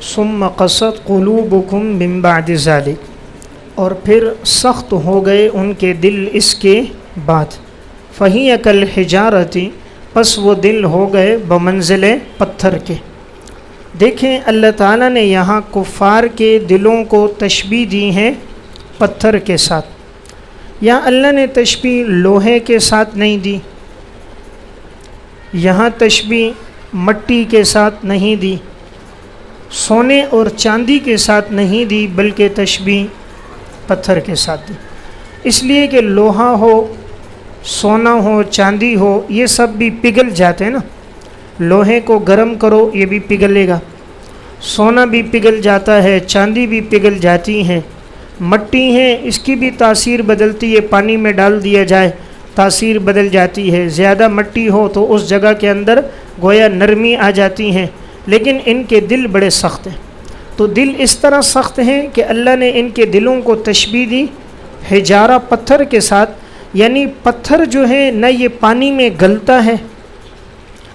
ثم قست قلوبکم من بعد ذلک، اور پھر سخت ہو گئے ان کے دل اس کے بعد، فہی کالحجارۃ، پس وہ دل ہو گئے بمنزل پتھر کے۔ دیکھیں اللہ تعالیٰ نے یہاں کفار کے دلوں کو تشبیہ دی ہے پتھر کے ساتھ، یا اللہ نے تشبیہ لوہے کے ساتھ نہیں دی، یہاں تشبیہ مٹی کے ساتھ نہیں دی، سونے اور چاندی کے ساتھ نہیں دی، بلکہ تشبیہ پتھر کے ساتھ دی، اس لیے کہ لوہا ہو، سونا ہو، چاندی ہو، یہ سب بھی پگھل جاتے ہیں نا۔ لوہے کو گرم کرو یہ بھی پگھلے گا، سونا بھی پگھل جاتا ہے، چاندی بھی پگھل جاتی ہے، مٹی ہے اس کی بھی تاثیر بدلتی ہے، پانی میں ڈال دیا جائے تاثیر بدل جاتی ہے، زیادہ مٹی ہو تو اس جگہ کے اندر گویا نرمی آ جاتی ہے، لیکن ان کے دل بڑے سخت ہیں۔ تو دل اس طرح سخت ہیں کہ اللہ نے ان کے دلوں کو تشبیہ دی حجارہ، پتھر کے ساتھ، یعنی پتھر جو ہے نہ یہ پانی میں گلتا ہے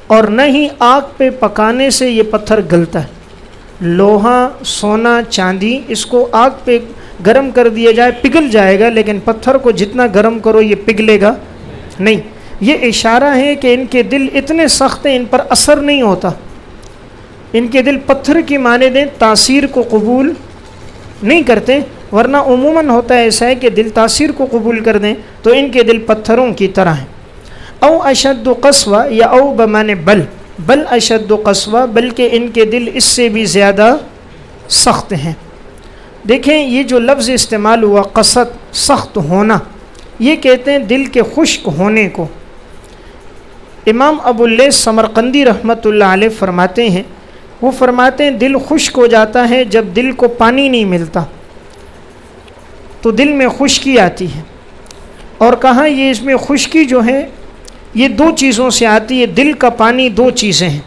اور نہ ہی آگ پہ پکانے سے یہ پتھر گلتا ہے۔ لوہا، سونا، چاندی، اس کو آگ پہ گرم کر دیا جائے پگھل جائے گا، لیکن پتھر کو جتنا گرم کرو یہ پگھلے گا نہیں۔ یہ اشارہ ہے کہ ان کے دل اتنے سخت ہیں، ان پر اثر نہیں ہوتا، ان کے دل پتھر کی مانند ہیں، تاثیر کو قبول نہیں کرتے، ورنہ عموماً ہوتا ہے ایسا ہے کہ دل تاثیر کو قبول کر دیں، تو ان کے دل پتھروں کی طرح ہیں۔ او اشد قسوہ، یا او بمانے بل اشد قسوہ، بلکہ ان کے دل اس سے بھی زیادہ سخت ہیں۔ دیکھیں یہ جو لفظ استعمال ہوا قسط، سخت ہونا، یہ کہتے ہیں دل کے خشک ہونے کو۔ امام ابو اللیث سمرقندی رحمۃ اللہ علیہ فرماتے ہیں، وہ فرماتے ہیں دل خشک ہو جاتا ہے جب دل کو پانی نہیں ملتا تو دل میں خشکی آتی ہے، اور کہا یہ اس میں خشکی جو ہے یہ دو چیزوں سے آتی ہے، دل کا پانی دو چیزیں ہیں۔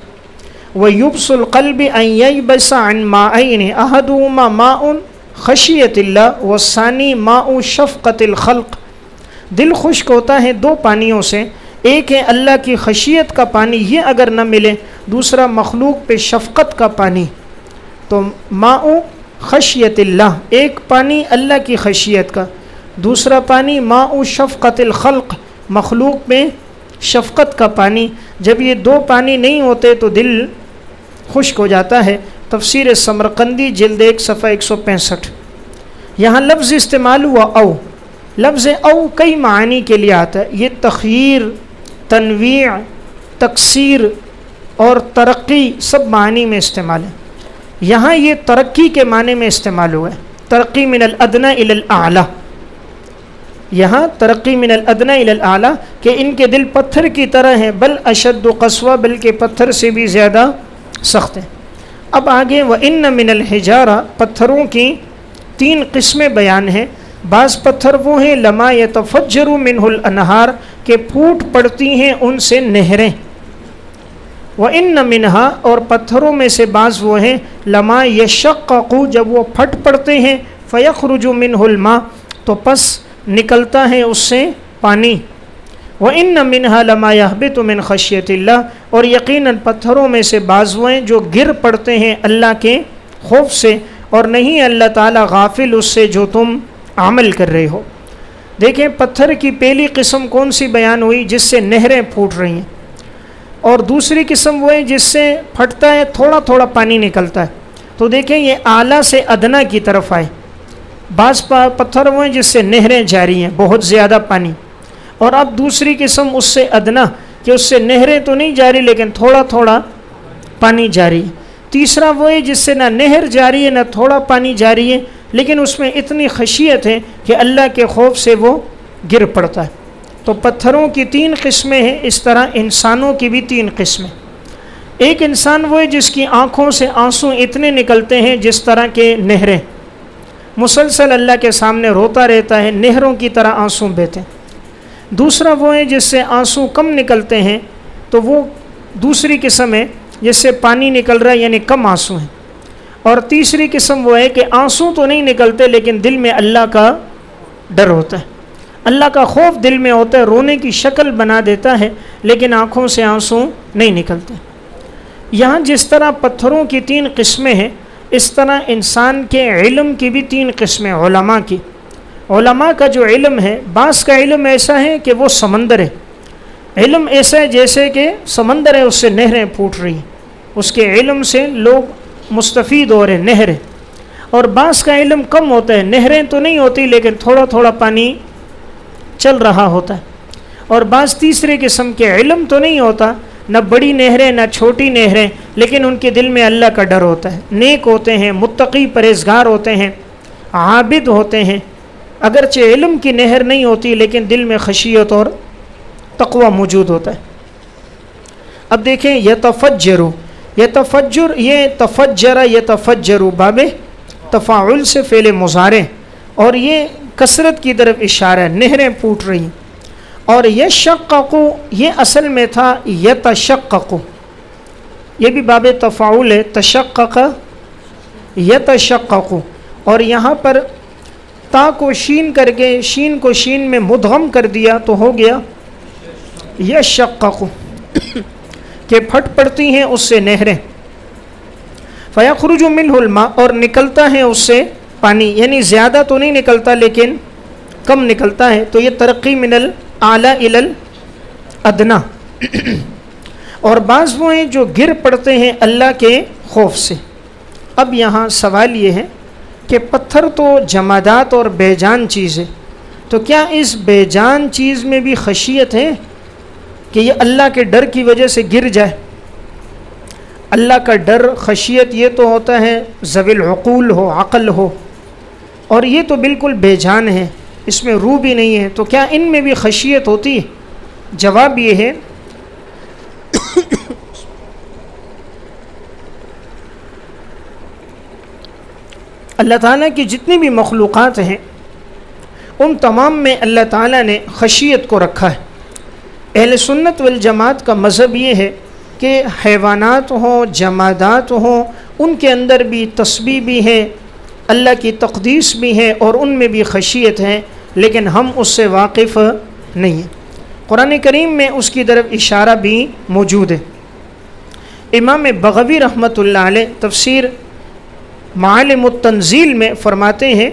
وَيُبْسُ الْقَلْبِ أَنْ يَيْبَسَ عَنْ مَاءَيْنِ أَحَدُهُمَا مَاءٌ خَشِيَّةِ اللَّهِ وَالثَّانِي مَاءُ شَفْقَةِ الْخَلْقِ، دل خشک ہوتا ہے دو پانیوں سے، ایک ہے اللہ کی خشیت کا پانی، یہ اگر نہ ملے، دوسرا مخلوق پہ شفقت کا پانی۔ تو ماء خشیت اللہ، ایک پانی اللہ کی خشیت کا، دوسرا پانی ماء شفقت الخلق، مخلوق پہ شفقت کا پانی۔ جب یہ دو پانی نہیں ہوتے تو دل خشک ہو جاتا ہے۔ تفسیر سمرقندی جلد 1 صفحہ 165۔ یہاں لفظ استعمال ہوا او، لفظ او کئی معنی کے لیے آتا ہے، یہ تخییر، تنویع، تکثیر اور ترقی سب معنی میں استعمال ہے۔ یہاں یہ ترقی کے معنی میں استعمال ہوا ہے، ترقی من الادنی الی الاعلی، یہاں ترقی من الادنی الی الاعلی، کہ ان کے دل پتھر کی طرح ہیں، بل اشد قسوہ، بلکہ پتھر سے بھی زیادہ سخت ہیں۔ اب آگے وَإِنَّ مِنَ الْحِجَارَةِ، پتھروں کی 3 قسمیں بیان ہیں۔ بعض پتھر وہ ہیں لما یتفجر منہ الانہار، کہ پھوٹ پڑتی ہیں ان سے نہریں۔ وَإِنَّ مِنْهَا، اور پتھروں میں سے بعض وہ ہیں لما یشقق، جب وہ پھٹ پڑتے ہیں، فیخرج منہ الماء، تو پس نکلتا ہے اس سے پانی۔ وَإِنَّ مِنْهَا لَمَا يَهْبِطُ مِنْ خَشْيَةِ اللَّهِ، اور یقیناً پتھروں میں سے بعض وہ ہیں جو گر پڑتے ہیں اللہ کے خوف سے، اور نہیں اللہ تعالیٰ غافل اس سے جو تم عمل کر رہے ہو۔ دیکھیں پتھر کی پہلی قسم کون سی بیان ہوئی؟ جس سے نہریں پھوٹ رہی ہیں، اور دوسری قسم وہ ہے جس سے پھٹتا ہے تھوڑا تھوڑا پانی نکلتا ہے۔ تو دیکھیں یہ اعلیٰ سے ادنا کی طرف آئے۔ بعض پتھر وہ ہیں جس سے نہریں جاری ہیں، بہت زیادہ پانی، اور اب دوسری قسم اس سے ادنا، کہ اس سے نہریں تو نہیں جاری لیکن تھوڑا تھوڑا پانی جاری ہے۔ تیسرا وہ ہے جس سے نہ نہر جاری ہے نہ تھوڑا پانی جاری ہے، لیکن اس میں اتنی خشیت ہے کہ اللہ کے خوف سے وہ گر پڑتا ہے۔ تو پتھروں کی 3 قسمیں ہیں، اس طرح انسانوں کی بھی 3 قسمیں۔ ایک انسان وہ ہے جس کی آنکھوں سے آنسو اتنے نکلتے ہیں جس طرح کے نہریں، مسلسل اللہ کے سامنے روتا رہتا ہے، نہروں کی طرح آنسو بہتے ہیں۔ دوسرا وہ ہے جس سے آنسو کم نکلتے ہیں، تو وہ دوسری قسم ہے جس سے پانی نکل رہا ہے، یعنی کم آنسو ہیں۔ اور تیسری قسم وہ ہے کہ آنسو تو نہیں نکلتے لیکن دل میں اللہ کا ڈر ہوتا ہے، اللہ کا خوف دل میں ہوتا ہے، رونے کی شکل بنا دیتا ہے لیکن آنکھوں سے آنسو نہیں نکلتے۔ یہاں جس طرح پتھروں کی 3 قسمیں ہیں، اس طرح انسان کے علم کی بھی 3 قسمیں علماء کی. علماء کا جو علم ہے، بعض کا علم ایسا ہے کہ وہ سمندر ہے، علم ایسا ہے جیسے کہ سمندر ہے، اس سے نہریں پھوٹ رہی ہیں، اس کے علم سے لوگ مستفید ہو رہے، نہر ہے. اور بعض کا علم کم ہوتا ہے، نہریں تو نہیں ہوتی لیکن تھوڑا تھوڑا پانی چل رہا ہوتا ہے. اور بعض تیسرے قسم کے علم تو نہیں ہوتا، نہ بڑی نہریں نہ چھوٹی نہریں، لیکن ان کے دل میں اللہ کا ڈر ہوتا ہے، نیک ہوتے ہیں، متقی پرہیزگار ہوتے ہیں، عابد ہوتے ہیں. اگرچہ علم کی نہر نہیں ہوتی لیکن دل میں خشیت اور تقوی موجود ہوتا ہے. اب دیکھیں یتفجرو، یتفجر یہ تفجر یتفجرو باب تفاعل سے فعل مضارع، اور یہ کثرت کی طرف اشارہ ہے، نہریں پھوٹ رہی. اور یشقق یہ اصل میں تھا یتشقق، یہ بھی باب تفاعل ہے، تشقق یتشقق. اور یہاں پر تا کو شین کر کے شین کو شین میں مدغم کر دیا تو ہو گیا یشقق، کہ پھٹ پڑتی ہیں اس سے نہریں. فیخرج منہ الماء، اور نکلتا ہے اس سے پانی، یعنی زیادہ تو نہیں نکلتا لیکن کم نکلتا ہے. تو یہ ترقی من الاعلی الی الادنی. اور بعض وہ ہیں جو گر پڑتے ہیں اللہ کے خوف سے. اب یہاں سوال یہ ہے کہ پتھر تو جمادات اور بے جان چیز ہے، تو کیا اس بے جان چیز میں بھی خشیت ہے کہ یہ اللہ کے ڈر کی وجہ سے گر جائے؟ اللہ کا ڈر، خشیت یہ تو ہوتا ہے ذوی العقول ہو، عقل ہو، اور یہ تو بالکل بے جان ہے، اس میں روح بھی نہیں ہے. تو کیا ان میں بھی خشیت ہوتی ہے؟ جواب یہ ہے اللہ تعالیٰ کی جتنی بھی مخلوقات ہیں ان تمام میں اللہ تعالیٰ نے خشیت کو رکھا ہے. اہل سنت والجماعت کا مذہب یہ ہے کہ حیوانات ہوں، جمادات ہوں، ان کے اندر بھی تسبیح بھی ہے، اللہ کی تقدیس بھی ہے، اور ان میں بھی خشیت ہے، لیکن ہم اس سے واقف نہیں ہیں. قرآن کریم میں اس کی طرف اشارہ بھی موجود ہے. امام بغوی رحمۃ اللہ علیہ تفسیر معالم التنزیل میں فرماتے ہیں،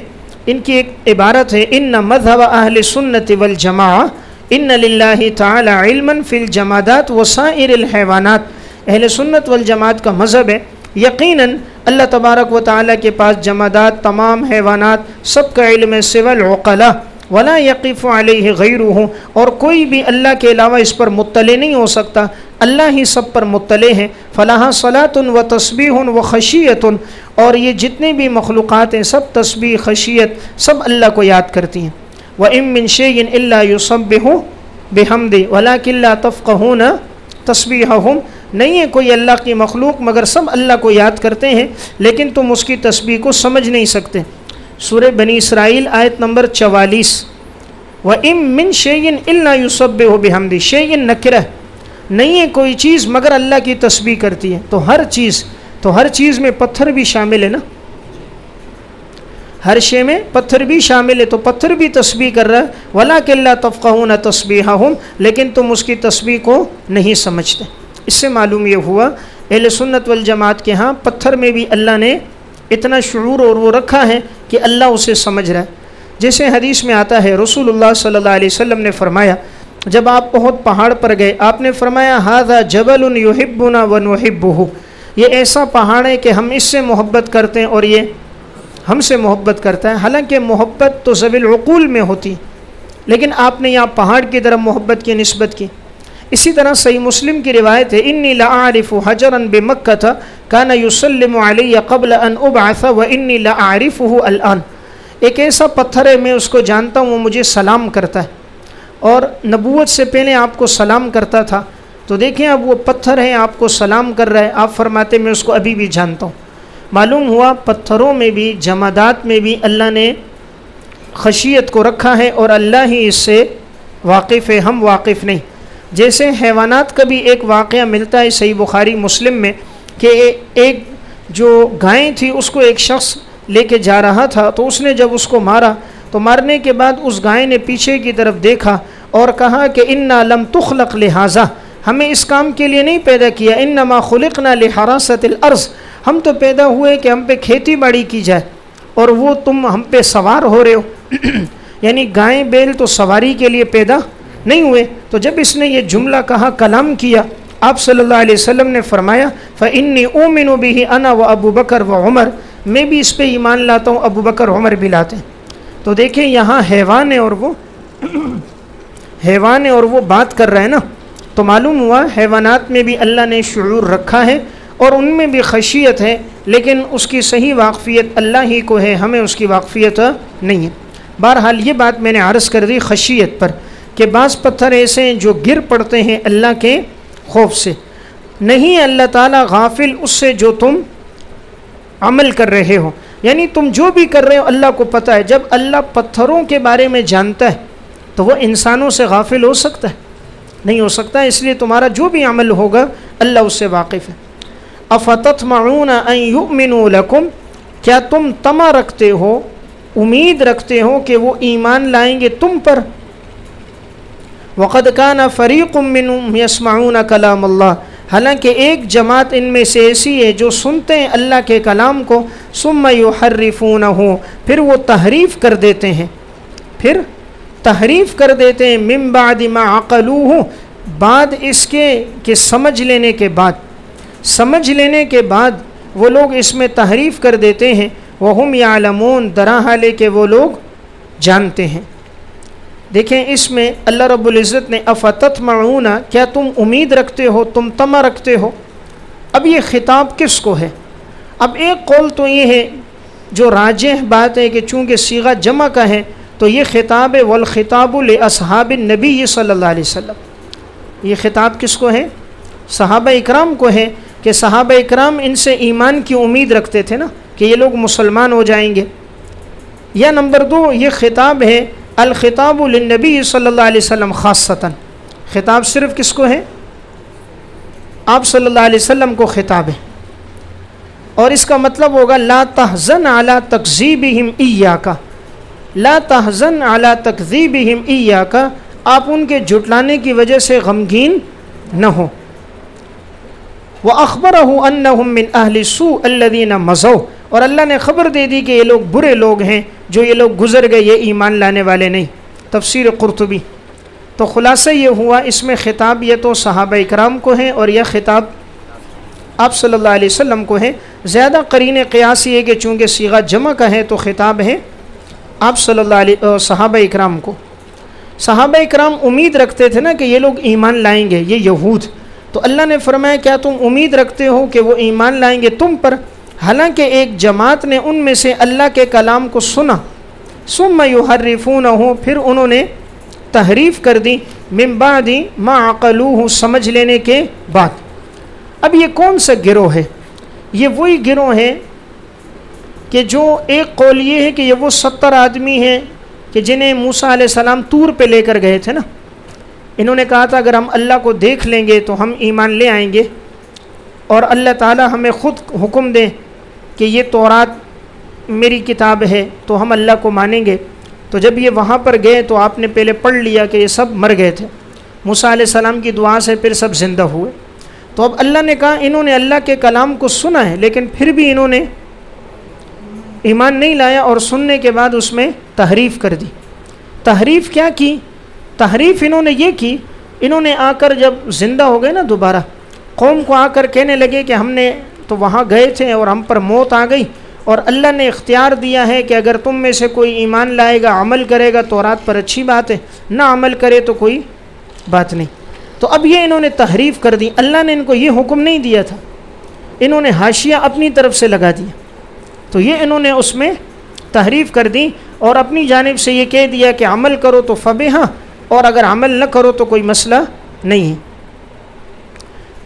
ان کی ایک عبارت ہے، ان مذہب اہل سنت والجماعہ ان للہ تعالی علما فی الجمادات وسائر الحیوانات. اہل سنت والجماعت کا مذہب ہے یقیناً اللہ تبارک و تعالیٰ کے پاس جمادات، تمام حیوانات سب کا علم ہے، سوى العقلاء ولا یقف علیہ غیرہ، اور کوئی بھی اللہ کے علاوہ اس پر مطلع نہیں ہو سکتا، اللہ ہی سب پر مطلع ہے. فلاح صلاۃ و تسبیح و خشیت، اور یہ جتنے بھی مخلوقات ہیں سب تسبیح، خشیت، سب اللہ کو یاد کرتی ہیں. وَإِن مِّن شَيْءٍ إِلَّا يُسَبِّحُ بِحَمْدِهِ وَلَٰكِن لَّا تَفْقَهُونَ تَسْبِيحَهُمْ. نہیں ہے کوئی اللہ کی مخلوق مگر سب اللہ کو یاد کرتے ہیں لیکن تم اس کی تسبیح کو سمجھ نہیں سکتے. سورہ بنی اسرائیل آیت نمبر 44. وَإِن مِّن شَيْءٍ إِلَّا يُسَبِّحُ بِحَمْدِهِ، شَيْءٍ نکرہ، نہیں ہے کوئی چیز مگر اللہ کی تسبیح کرتی ہے. تو ہر چیز میں پتھر بھی شامل ہے نا، ہر شے میں پتھر بھی شامل ہے، تو پتھر بھی تسبیح کر رہا ہے. وَلَٰكِن لَّا تَفْقَهُونَ تَسْبِيحَهُمْ، لیکن تم اس کی تسبیح کو نہیں سمجھتے. اس سے معلوم یہ ہوا اہل سنت والجماعت کے ہاں پتھر میں بھی اللہ نے اتنا شعور اور وہ رکھا ہے کہ اللہ اسے سمجھ رہا ہے. جیسے حدیث میں آتا ہے رسول اللہ صلی اللہ علیہ وسلم نے فرمایا، جب آپ احد پہاڑ پر گئے آپ نے فرمایا ھذا جبل یحبنا ونحبہ، یہ ایسا پہاڑ ہے کہ ہم اس سے محبت کرتے ہیں اور یہ ہم سے محبت کرتا ہے. حالانکہ محبت تو ذوی العقول میں ہوتی، لیکن آپ نے یہاں پہاڑ کی طرف محبت کی نسبت کی. اسی طرح صحیح مسلم کی روایت ہے، انی لاعرف حجرا بمکہ کان یسلم علی قبل ان ابعث وانی لاعرفہ الان. ایک ایسا پتھر ہے میں اس کو جانتا ہوں، وہ مجھے سلام کرتا ہے اور نبوت سے پہلے آپ کو سلام کرتا تھا. تو دیکھیں اب وہ پتھر ہے آپ کو سلام کر رہا ہے، آپ فرماتے میں اس کو ابھی بھی جانتا ہوں. معلوم ہوا پتھروں میں بھی جمادات میں بھی اللہ نے خشیت کو رکھا ہے اور اللہ ہی اس سے واقف ہے، ہم واقف نہیں. جیسے حیوانات کا بھی ایک واقعہ ملتا ہے صحیح بخاری مسلم میں کہ ایک جو گائے تھی اس کو ایک شخص لے کے جا رہا تھا، تو اس نے جب اس کو مارا تو مارنے کے بعد اس گائے نے پیچھے کی طرف دیکھا اور کہا کہ انا لم تخلق لہذا، ہمیں اس کام کے لیے نہیں پیدا کیا، انما خلقنا لحراست الارض، ہم تو پیدا ہوئے کہ ہم پہ کھیتی باڑی کی جائے اور وہ تم ہم پہ سوار ہو رہے ہو یعنی گائے بیل تو سواری کے لیے پیدا نہیں ہوئے. تو جب اس نے یہ جملہ کہا، کلام کیا، آپ صلی اللہ علیہ وسلم نے فرمایا فَإِنِّي أُؤْمِنُ بِهِ أَنَا وَأَبُو بَكْرَ وَعُمَرَ، میں بھی اس پہ ایمان لاتا ہوں، ابو بکر عمر بھی لاتے ہیں. تو دیکھیں یہاں حیوان ہے اور وہ بات کر رہا ہے نا، تو معلوم ہوا حیوانات میں بھی اللہ نے شعور رکھا ہے اور ان میں بھی خشیت ہے، لیکن اس کی صحیح واقفیت اللہ ہی کو ہے، ہمیں اس کی واقفیت نہیں ہے. بہرحال یہ بات میں نے عرض کر دی خشیت پر کہ بعض پتھر ایسے ہیں جو گر پڑتے ہیں اللہ کے خوف سے. نہیں اللہ تعالیٰ غافل اس سے جو تم عمل کر رہے ہو، یعنی تم جو بھی کر رہے ہو اللہ کو پتہ ہے. جب اللہ پتھروں کے بارے میں جانتا ہے تو وہ انسانوں سے غافل ہو سکتا ہے؟ نہیں ہو سکتا. اس لیے تمہارا جو بھی عمل ہوگا اللہ اس سے واقف ہے. افتطمعون ان یؤمنوا لکم، کیا تم طمع رکھتے ہو، امید رکھتے ہو کہ وہ ایمان لائیں گے تم پر؟ وقد کان فریق منہم یسمعون کلام اللہ، حالانکہ ایک جماعت ان میں سے ایسی ہے جو سنتے ہیں اللہ کے کلام کو، ثم یحرفونہ، پھر وہ تحریف کر دیتے ہیں، من بعد ما عقلوہ، بعد اس کے کہ سمجھ لینے کے بعد وہ لوگ اس میں تحریف کر دیتے ہیں. وہم یعلمون، درا حالے کہ وہ لوگ جانتے ہیں. دیکھیں اس میں اللہ رب العزت نے افتطمعون، کیا تم امید رکھتے ہو، تم طمع رکھتے ہو. اب یہ خطاب کس کو ہے؟ اب ایک قول تو یہ ہے جو راجح بات ہے کہ چونکہ صیغہ جمع کا ہے تو یہ خطاب ہے، والخطاب لاصحاب النبی صلی اللہ علیہ وسلم. یہ خطاب کس کو ہے؟ صحابہ اکرام کو ہے کہ صحابہ اکرام ان سے ایمان کی امید رکھتے تھے نا کہ یہ لوگ مسلمان ہو جائیں گے. یا نمبر 2 یہ خطاب ہے الخطاب للنبی صلی اللہ علیہ وسلم خاصتاً، خطاب صرف کس کو ہے؟ آپ صلی اللہ علیہ وسلم کو خطاب ہے. اور اس کا مطلب ہوگا لا تحزن علی تکذیبہم ایاک، لا تحزن علی تکذیبہم ایاک، آپ ان کے جھٹلانے کی وجہ سے غمگین نہ ہو. وَأَخْبَرَهُ أَنَّهُمْ مِنْ أَهْلِ السُّوءِ الَّذِينَ مَضَوْا، اور اللہ نے خبر دے دی کہ یہ لوگ برے لوگ ہیں جو یہ لوگ گزر گئے، یہ ایمان لانے والے نہیں. تفسیر قرطبی. تو خلاصہ یہ ہوا اس میں خطاب یہ تو صحابہ اکرام کو ہے اور یہ خطاب آپ صلی اللہ علیہ وسلم کو ہے. زیادہ قرین قیاس یہ کہ چونکہ صیغہ جمع کا ہے تو خطاب ہے آپ صلی اللہ علیہ صحابہ اکرام کو. صحابہ اکرام امید رکھتے تھے نا کہ یہ لوگ ایمان لائیں گے، یہ یہود. تو اللہ نے فرمایا کیا تم امید رکھتے ہو کہ وہ ایمان لائیں گے تم پر، حالانکہ ایک جماعت نے ان میں سے اللہ کے کلام کو سنا، ثم یحرفونہ، پھر انہوں نے تحریف کر دی، من بعد ما عقلوہ، سمجھ لینے کے بعد. اب یہ کون سا گروہ ہے؟ یہ وہی گروہ ہے کہ جو ایک قول یہ ہے کہ یہ وہ 70 آدمی ہیں کہ جنہیں موسیٰ علیہ السلام طور پہ لے کر گئے تھے نا. انہوں نے کہا تھا اگر ہم اللہ کو دیکھ لیں گے تو ہم ایمان لے آئیں گے، اور اللہ تعالی ہمیں خود حکم دیں کہ یہ تورات میری کتاب ہے تو ہم اللہ کو مانیں گے. تو جب یہ وہاں پر گئے تو آپ نے پہلے پڑھ لیا کہ یہ سب مر گئے تھے، موسیٰ علیہ السلام کی دعا سے پھر سب زندہ ہوئے. تو اب اللہ نے کہا انہوں نے اللہ کے کلام کو سنا ہے لیکن پھر بھی انہوں نے ایمان نہیں لایا، اور سننے کے بعد اس میں تحریف کر دی. تحریف کیا کی؟ تحریف انہوں نے یہ کی، انہوں نے آ کر جب زندہ ہو گئے نا دوبارہ، قوم کو آ کر کہنے لگے کہ ہم نے تو وہاں گئے تھے اور ہم پر موت آ گئی، اور اللہ نے اختیار دیا ہے کہ اگر تم میں سے کوئی ایمان لائے گا، عمل کرے گا تو رات پر اچھی بات ہے، نہ عمل کرے تو کوئی بات نہیں. تو اب یہ انہوں نے تحریف کر دی. اللہ نے ان کو یہ حکم نہیں دیا تھا، انہوں نے حاشیہ اپنی طرف سے لگا دیا. تو یہ انہوں نے اس میں تحریف کر دی اور اپنی جانب سے یہ کہہ دیا کہ عمل کرو تو فبہا، اور اگر عمل نہ کرو تو کوئی مسئلہ نہیں ہے.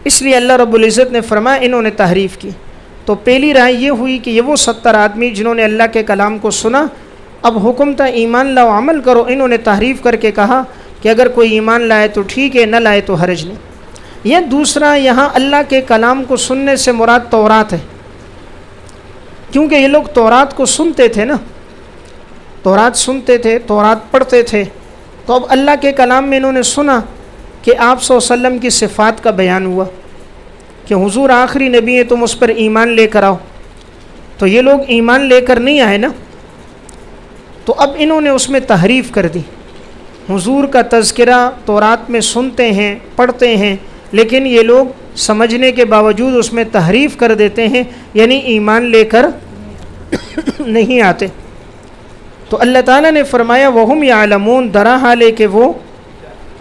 اس لیے اللہ رب العزت نے فرمایا انہوں نے تحریف کی. تو پہلی رائے یہ ہوئی کہ یہ وہ 70 آدمی جنہوں نے اللہ کے کلام کو سنا، اب حکم تھا ایمان لاؤ عمل کرو، انہوں نے تحریف کر کے کہا کہ اگر کوئی ایمان لائے تو ٹھیک ہے، نہ لائے تو حرج نہیں. یہ دوسرا، یہاں اللہ کے کلام کو سننے سے مراد تورات ہے، کیونکہ یہ لوگ تورات کو سنتے تھے نا، تورات سنتے تھے، تورات پڑھتے تھے. تو اب اللہ کے کلام میں انہوں نے سنا کہ آپ صلی اللہ علیہ وسلم کی صفات کا بیان ہوا، کہ حضور آخری نبی ہے تم اس پر ایمان لے کر آؤ، تو یہ لوگ ایمان لے کر نہیں آئے نا، تو اب انہوں نے اس میں تحریف کر دی۔ حضور کا تذکرہ تورات میں سنتے ہیں پڑھتے ہیں، لیکن یہ لوگ سمجھنے کے باوجود اس میں تحریف کر دیتے ہیں، یعنی ایمان لے کر نہیں آتے۔ تو اللہ تعالیٰ نے فرمایا وَهُمْ يَعْلَمُونَ، درا حال ہے کہ وہ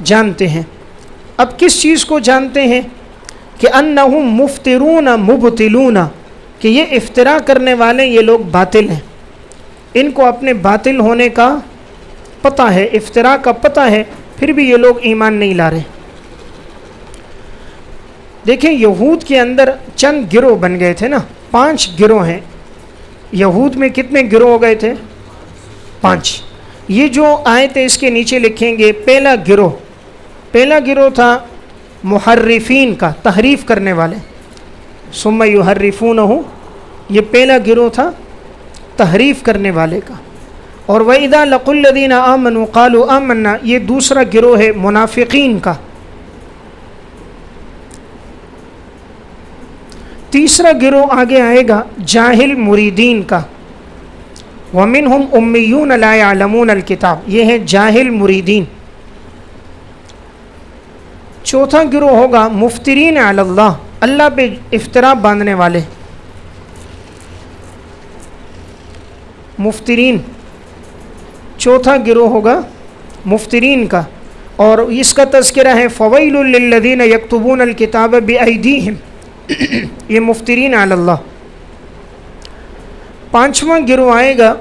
جانتے ہیں۔ اب کس چیز کو جانتے ہیں؟ کہ أَنَّهُمْ مُفْتِرُونَ مُبْتِلُونَ، کہ یہ افترا کرنے والے یہ لوگ باطل ہیں، ان کو اپنے باطل ہونے کا پتہ ہے، افترا کا پتہ ہے، پھر بھی یہ لوگ ایمان نہیں لا رہے۔ دیکھیں یہود کے اندر چند گروہ بن گئے تھے نا، 5 گروہ ہیں۔ یہود میں کتنے گروہ ہو گئے تھے؟ 5۔ یہ جو آیت اس کے نیچے لکھیں گے، پہلا گروہ تھا محرفین کا، تحریف کرنے والے، ثم یحرفونہ، یہ پہلا گروہ تھا تحریف کرنے والے کا۔ اور وَإِذَا لَقُوا الَّذِينَ آمَنُوا قَالُوا آمَنَّا، یہ دوسرا گروہ ہے منافقین کا۔ تیسرا گروہ آگے آئے گا جاہل مریدین کا، وَمِنْهُمْ أُمِّيُّونَ لَا يَعْلَمُونَ الْكِتَابَ، یہ ہے جاہل مریدین۔ چوتھا گروہ ہوگا مفترین علی اللہ، اللہ پہ افترا باندھنے والے، مفترین، چوتھا گروہ ہوگا مفترین کا، اور اس کا تذکرہ ہے فویل للذین یکتبون الکتاب بایدیہم، یہ مفترین علی اللہ۔ پانچواں گروہ آئے گا،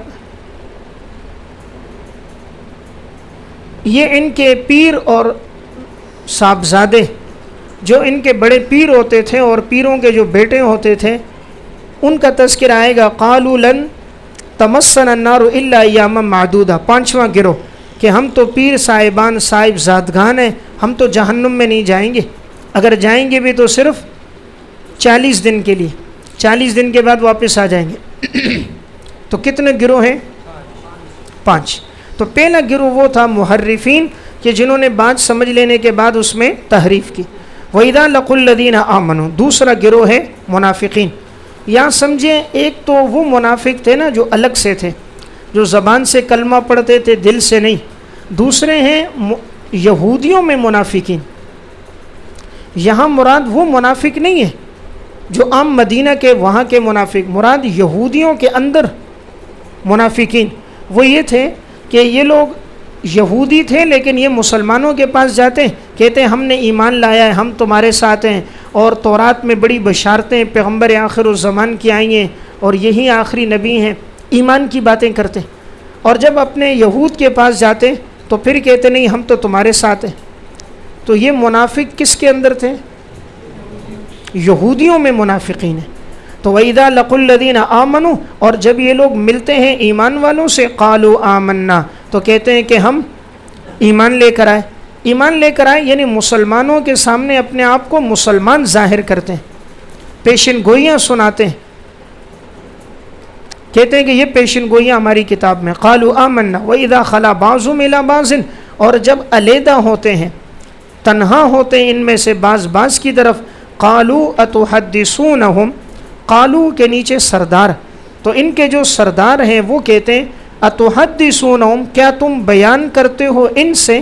یہ ان کے پیر اور صاحبزادے، جو ان کے بڑے پیر ہوتے تھے اور پیروں کے جو بیٹے ہوتے تھے، ان کا تذکرہ آئے گا قالوا لن تمسنا النار الا ایاما معدودہ۔ پانچواں گروہ کہ ہم تو پیر صاحبان صاحب زادگان ہیں، ہم تو جہنم میں نہیں جائیں گے، اگر جائیں گے بھی تو صرف 40 دن کے لیے، 40 دن کے بعد واپس آ جائیں گے۔ تو کتنے گروہ ہیں؟ 5۔ تو پہلا گروہ وہ تھا محرفین کہ جنہوں نے بات سمجھ لینے کے بعد اس میں تحریف کی۔ وَإِذَا لَقُوا الَّذِينَ آمَنُوا، دوسرا گروہ ہے منافقین۔ یا سمجھیں ایک تو وہ منافق تھے نا جو الگ سے تھے، جو زبان سے کلمہ پڑھتے تھے دل سے نہیں، دوسرے ہیں یہودیوں میں منافقین۔ یہاں مراد وہ منافق نہیں ہے جو عام مدینہ کے وہاں کے منافق، مراد یہودیوں کے اندر منافقین۔ وہ یہ تھے کہ یہ لوگ یہودی تھے لیکن یہ مسلمانوں کے پاس جاتے ہیں، کہتے ہیں ہم نے ایمان لایا ہے، ہم تمہارے ساتھ ہیں، اور تورات میں بڑی بشارتیں پیغمبر آخر الزمان کی آئی ہیں اور یہی آخری نبی ہیں، ایمان کی باتیں کرتے، اور جب اپنے یہود کے پاس جاتے تو پھر کہتے نہیں ہم تو تمہارے ساتھ ہیں۔ تو یہ منافق کس کے اندر تھے؟ یہودیوں میں منافقین ہیں۔ تو وَإِذَا لَقُوا الَّذِينَ آمَنُوا، اور جب یہ لوگ ملتے ہیں ایمان والوں سے قَالُوا آمَنَّا، تو کہتے ہیں کہ ہم ایمان لے کر آئے۔ ایمان لے کر آئے یعنی مسلمانوں کے سامنے اپنے آپ کو مسلمان ظاہر کرتے ہیں، پیشن گوئیاں سناتے ہیں، کہتے ہیں کہ یہ پیشن گوئیاں ہماری کتاب میں۔ قَالُوا آمَنَّا وَإِذَا خَلَا بَعْضُهُمْ إِلَىٰ بَعْضٍ، اور جب علیحدہ ہوتے ہیں، تنہا ہوتے ہیں ان میں سے بعض کی طرف، قَالُوا أَتُحَدِّثُونَهُمْ، قالو کے نیچے سردار، تو ان کے جو سردار ہیں وہ کہتے ہیں اتحدثونہم، کیا تم بیان کرتے ہو ان سے،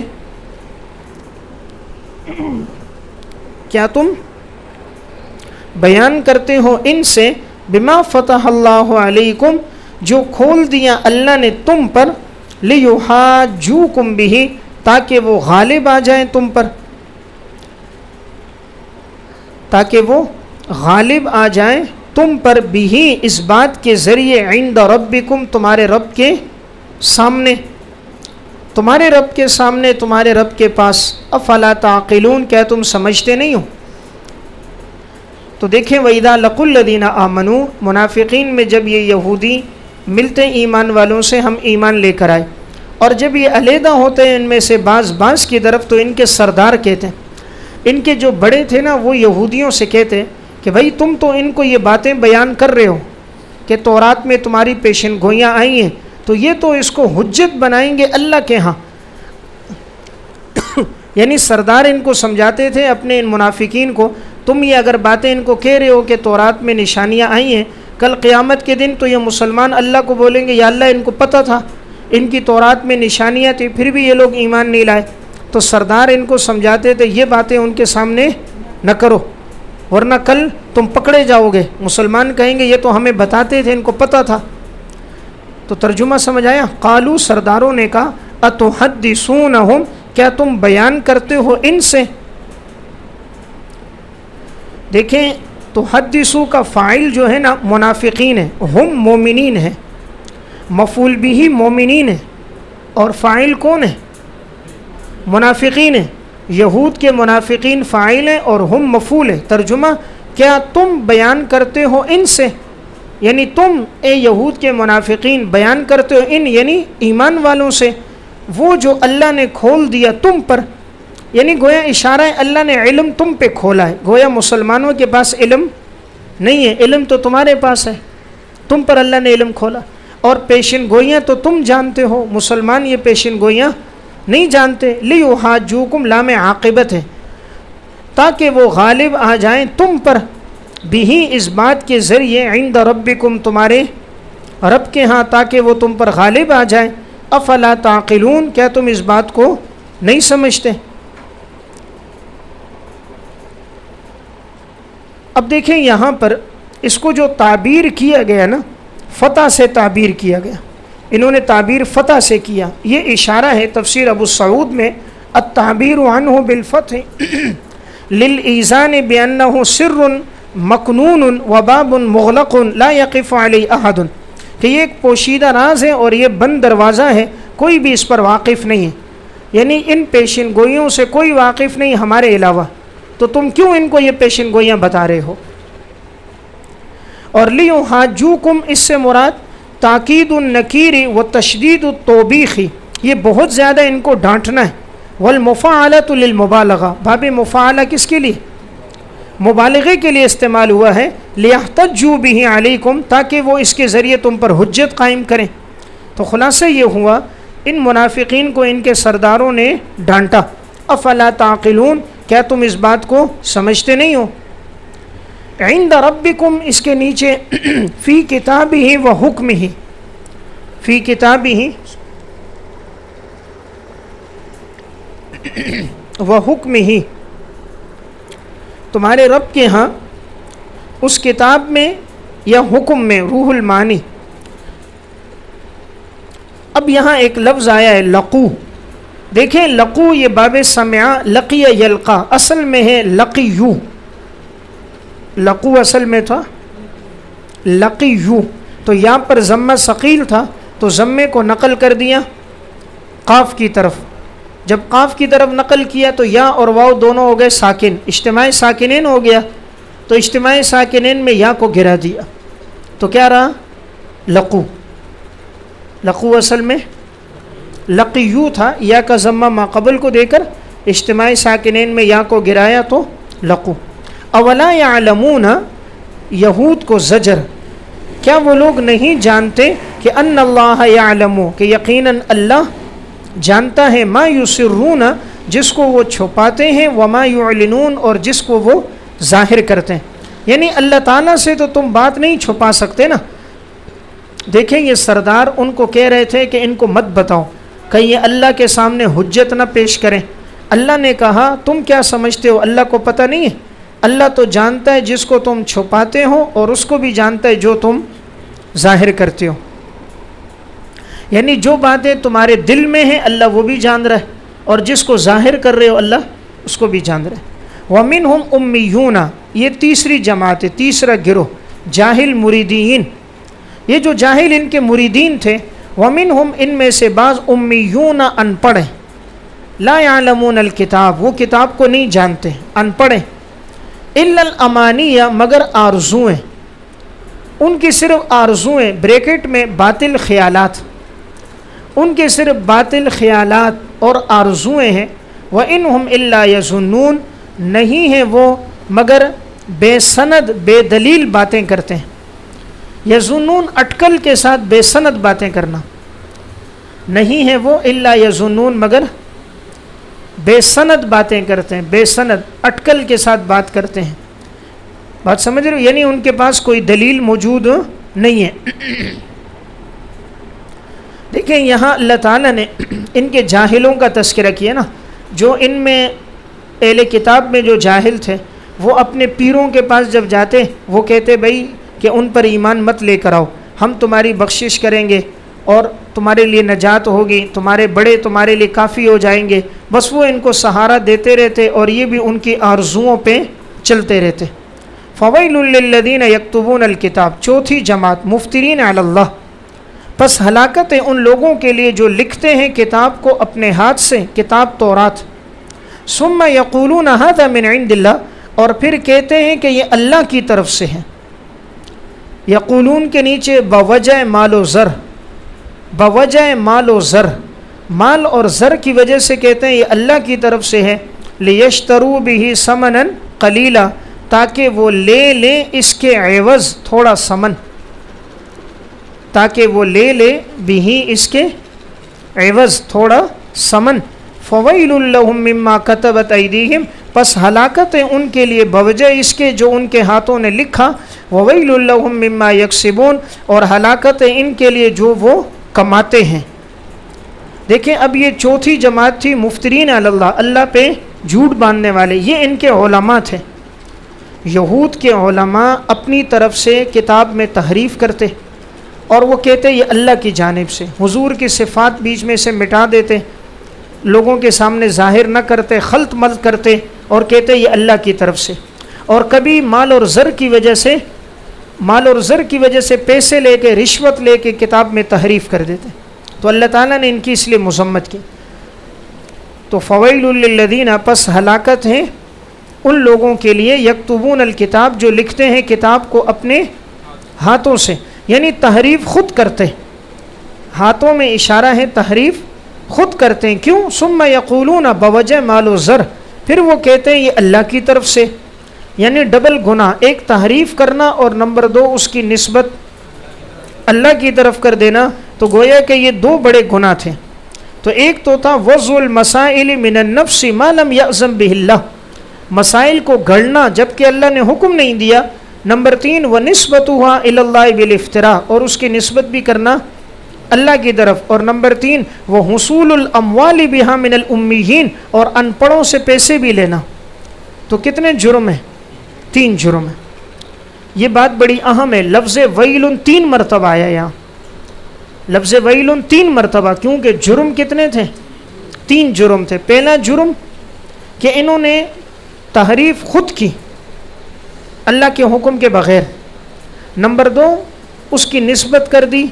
کیا تم بیان کرتے ہو ان سے، بما فتح اللہ علیکم، جو کھول دیا اللہ نے تم پر، لیحاجوکم بہ، تاکہ وہ غالب آ جائیں تم پر، تاکہ وہ غالب آ جائیں تم پر، بھی اس بات کے ذریعے، عند ربکم، تمہارے رب کے سامنے، تمہارے رب کے سامنے، تمہارے رب کے پاس۔ افلا تعقلون، کیا تم سمجھتے نہیں ہو؟ تو دیکھیں وَإِذَا لَقُوا الَّذِينَ آمَنُوا، منافقین میں جب یہ یہودی ملتے ایمان والوں سے ہم ایمان لے کر آئے، اور جب یہ علیحدہ ہوتے ہیں ان میں سے بعض کی طرف، تو ان کے سردار کہتے ہیں، ان کے جو بڑے تھے نا وہ یہودیوں سے کہتے ہیں کہ بھائی تم تو ان کو یہ باتیں بیان کر رہے ہو کہ تورات میں تمہاری پیشن گوئیاں آئی ہیں، تو یہ تو اس کو حجت بنائیں گے اللہ کے ہاں۔ یعنی سردار ان کو سمجھاتے تھے اپنے ان منافقین کو تم یہ اگر باتیں ان کو کہہ رہے ہو کہ تورات میں نشانیاں آئی ہیں، کل قیامت کے دن تو یہ مسلمان اللہ کو بولیں گے یا اللہ ان کو پتہ تھا ان کی تورات میں نشانیاں تھیں پھر بھی یہ لوگ ایمان نہیں لائے۔ تو سردار ان کو سمجھاتے تھے یہ باتیں ان کے سامنے نہ کرو ورنہ کل تم پکڑے جاؤ گے، مسلمان کہیں گے یہ تو ہمیں بتاتے تھے، ان کو پتہ تھا۔ تو ترجمہ سمجھ آیا؟ قالو، سرداروں نے کہا، اتحدثونہم، کیا تم بیان کرتے ہو ان سے؟ دیکھیں تحدثو کا فاعل جو ہے نا منافقین ہے، ہم مومنین ہے، مفعول بھی مومنین ہے، اور فاعل کون ہے؟ منافقین ہے۔ یہود کے منافقین فاعل ہیں اور ہم مفعول ہے۔ ترجمہ، کیا تم بیان کرتے ہو ان سے، یعنی تم اے یہود کے منافقین بیان کرتے ہو ان یعنی ایمان والوں سے، وہ جو اللہ نے کھول دیا تم پر، یعنی گویا اشارہ ہے اللہ نے علم تم پہ کھولا ہے، گویا مسلمانوں کے پاس علم نہیں ہے، علم تو تمہارے پاس ہے، تم پر اللہ نے علم کھولا، اور پیشن گوئیاں تو تم جانتے ہو، مسلمان یہ پیشن گوئیاں نہیں جانتے۔ لیحاجوکم لام عاقبت ہے، تاکہ وہ غالب آ جائیں تم پر، بھی اس بات کے ذریعے عند ربکم، تمہارے رب کے ہاں، تاکہ وہ تم پر غالب آ جائیں۔ افلا تعقلون، کیا تم اس بات کو نہیں سمجھتے؟ اب دیکھیں یہاں پر اس کو جو تعبیر کیا گیا نا، فتح سے تعبیر کیا گیا، انہوں نے تعبیر فتح سے کیا، یہ اشارہ ہے تفسیر ابو سعود میں، التعبیر عنہ بالفتح للایذان بانہ سر مکنون وباب مغلق لا یقف علیہ احد، کہ یہ ایک پوشیدہ راز ہے اور یہ بند دروازہ ہے، کوئی بھی اس پر واقف نہیں ہے، یعنی ان پیشن گوئیوں سے کوئی واقف نہیں ہمارے علاوہ، تو تم کیوں ان کو یہ پیشن گوئیاں بتا رہے ہو؟ اور لیحاجوکم، اس سے مراد تاکید النکیر و تشدید التوبیخ، یہ بہت زیادہ ان کو ڈانٹنا ہے، والمفاعلۃ للمبالغہ، باب مفاعلہ کس کے لیے؟ مبالغے کے لیے استعمال ہوا ہے، لیحتجوا بہ علیکم، تاکہ وہ اس کے ذریعے تم پر حجت قائم کریں۔ تو خلاصہ یہ ہوا ان منافقین کو ان کے سرداروں نے ڈانٹا، افلا تعقلون، کیا تم اس بات کو سمجھتے نہیں ہو؟ عند ربکم، اس کے نیچے فی کتابہ و حکمہ، فی کتابہ و حکمہ، تمہارے رب کے ہاں اس کتاب میں یا حکم میں، روح المعانی۔ اب یہاں ایک لفظ آیا ہے لقو، دیکھیں لقو یہ باب سمع، لقی یلقا، اصل میں ہے لقیو، لقو اصل میں تھا لقیو، تو یہاں پر ضمہ ثقیل تھا تو ضمے کو نقل کر دیا قاف کی طرف، جب قاف کی طرف نقل کیا تو یا اور واو دونوں ہو گئے ساکن، اجتماع ساکنین ہو گیا، تو اجتماع ساکنین میں یا کو گرا دیا تو کیا رہا؟ لقو، لقو اصل میں لقیو تھا، یا کا ضمہ ما قبل کو دے کر اجتماع ساکنین میں یا کو گرایا تو لقو۔ اولا یعلمون، یہود کو زجر، کیا وہ لوگ نہیں جانتے کہ ان اللہ یعلم، کہ یقیناً اللہ جانتا ہے، ما یسرون، جس کو وہ چھپاتے ہیں، وما یعلنون، اور جس کو وہ ظاہر کرتے ہیں، یعنی اللہ تعالیٰ سے تو تم بات نہیں چھپا سکتے نا۔ دیکھیں یہ سردار ان کو کہہ رہے تھے کہ ان کو مت بتاؤ، کہیں یہ اللہ کے سامنے حجت نہ پیش کریں۔ اللہ نے کہا تم کیا سمجھتے ہو اللہ کو پتہ نہیں ہے؟ اللہ تو جانتا ہے جس کو تم چھپاتے ہو، اور اس کو بھی جانتا ہے جو تم ظاہر کرتے ہو، یعنی جو باتیں تمہارے دل میں ہیں اللہ وہ بھی جان رہا ہے، اور جس کو ظاہر کر رہے ہو اللہ اس کو بھی جان رہا ہے۔ وَمِنْهُمْ أُمِّيُّونَ، یہ تیسری جماعت ہے، تیسرا گروہ، جاہل مریدین، یہ جو جاہل ان کے مریدین تھے، وَمِنْهُمْ، ان میں سے بعض، امیون، ان پڑھ ہیں، لا يعلمون الکتاب، وہ کتاب کو نہیں جانتے، ان پڑھ ہیں، الا الامانیہ، مگر آرزویں، ان کی صرف آرزویں، بریکٹ میں باطل خیالات، ان کے صرف باطل خیالات اور آرزویں ہیں۔ وَإِنْهُمْ إِلَّا يَظُنُّونَ، نہیں ہیں وہ مگر بے سند بے دلیل باتیں کرتے ہیں۔ یظنون اٹکل کے ساتھ بے سند باتیں کرنا، نہیں ہیں وہ الا یظنون مگر بے سند باتیں کرتے ہیں، بے سند اٹکل کے ساتھ بات کرتے ہیں۔ بات سمجھ رہے ہو؟ یعنی ان کے پاس کوئی دلیل موجود نہیں ہے۔ دیکھیں یہاں اللہ تعالیٰ نے ان کے جاہلوں کا تذکرہ کیا نا، جو ان میں اہل کتاب میں جو جاہل تھے، وہ اپنے پیروں کے پاس جب جاتے وہ کہتے بھائی کہ ان پر ایمان مت لے کر آؤ، ہم تمہاری بخشش کریں گے اور تمہارے لیے نجات ہوگی، تمہارے بڑے تمہارے لیے کافی ہو جائیں گے۔ بس وہ ان کو سہارا دیتے رہتے اور یہ بھی ان کی آرزوؤں پہ چلتے رہتے۔ فویل للذین یکتبون الکتاب، چوتھی جماعت مفترین علی اللہ، پس ہلاکت ہے ان لوگوں کے لیے جو لکھتے ہیں کتاب کو اپنے ہاتھ سے، کتاب تورات، ثم یقولون ھذا من عند اللہ، اور پھر کہتے ہیں کہ یہ اللہ کی طرف سے ہے۔ یقولون کے نیچے بوجہ مال و زر، بوجہ مال و زر، مال اور زر کی وجہ سے کہتے ہیں یہ اللہ کی طرف سے ہے۔ لیشتروا بہ ثمنا قلیلا، تاکہ وہ لے لیں اس کے عوض تھوڑا ثمن، تاکہ وہ لے لے بھی اس کے عوض تھوڑا ثمن۔ فویل لہم مما کتبت ایدیہم، پس ہلاکت ہے ان کے لیے بوجہ اس کے جو ان کے ہاتھوں نے لکھا، وویل لہم مما یکسبون، اور ہلاکت ہے ان کے لیے جو وہ کماتے ہیں۔ دیکھیں اب یہ چوتھی جماعت تھی مفترین علی اللہ، اللہ پہ جھوٹ باندھنے والے، یہ ان کے علماء تھے۔ یہود کے علماء اپنی طرف سے کتاب میں تحریف کرتے اور وہ کہتے یہ اللہ کی جانب سے، حضور کی صفات بیچ میں سے مٹا دیتے، لوگوں کے سامنے ظاہر نہ کرتے، خلط ملط کرتے اور کہتے یہ اللہ کی طرف سے، اور کبھی مال اور زر کی وجہ سے پیسے لے کے، رشوت لے کے کتاب میں تحریف کر دیتے۔ تو اللہ تعالیٰ نے ان کی اس لیے مذمت کی۔ تو فویل للذین، پس ہلاکت ہے ان لوگوں کے لیے یکتبون الکتاب، جو لکھتے ہیں کتاب کو اپنے ہاتھوں سے، یعنی تحریف خود کرتے، ہاتھوں میں اشارہ ہے تحریف خود کرتے ہیں۔ کیوں؟ ثم یقولون بوجہ مال و زر، پھر وہ کہتے ہیں یہ اللہ کی طرف سے، یعنی ڈبل گناہ، ایک تحریف کرنا اور نمبر دو اس کی نسبت اللہ کی طرف کر دینا، تو گویا کہ یہ دو بڑے گناہ تھے۔ تو ایک تو تھا وضع المسائل من النفس ما لم یأذن بہ اللہ، مسائل کو گھڑنا جبکہ اللہ نے حکم نہیں دیا۔ نمبر 3 ونسبتها الی اللہ بالافتراء، اور اس کی نسبت بھی کرنا اللہ کی طرف۔ اور نمبر 3 وحصول الاموال بها من الامیین، اور ان پڑھوں سے پیسے بھی لینا۔ تو کتنے جرم ہیں؟ 3 جرم ہیں۔ یہ بات بڑی اہم ہے، لفظ ویل 3 مرتبہ آیا یہاں، لفظ ویل 3 مرتبہ، کیونکہ جرم کتنے تھے؟ 3 جرم تھے۔ پہلا جرم کہ انہوں نے تحریف خود کی اللہ کے حکم کے بغیر، نمبر 2 اس کی نسبت کر دی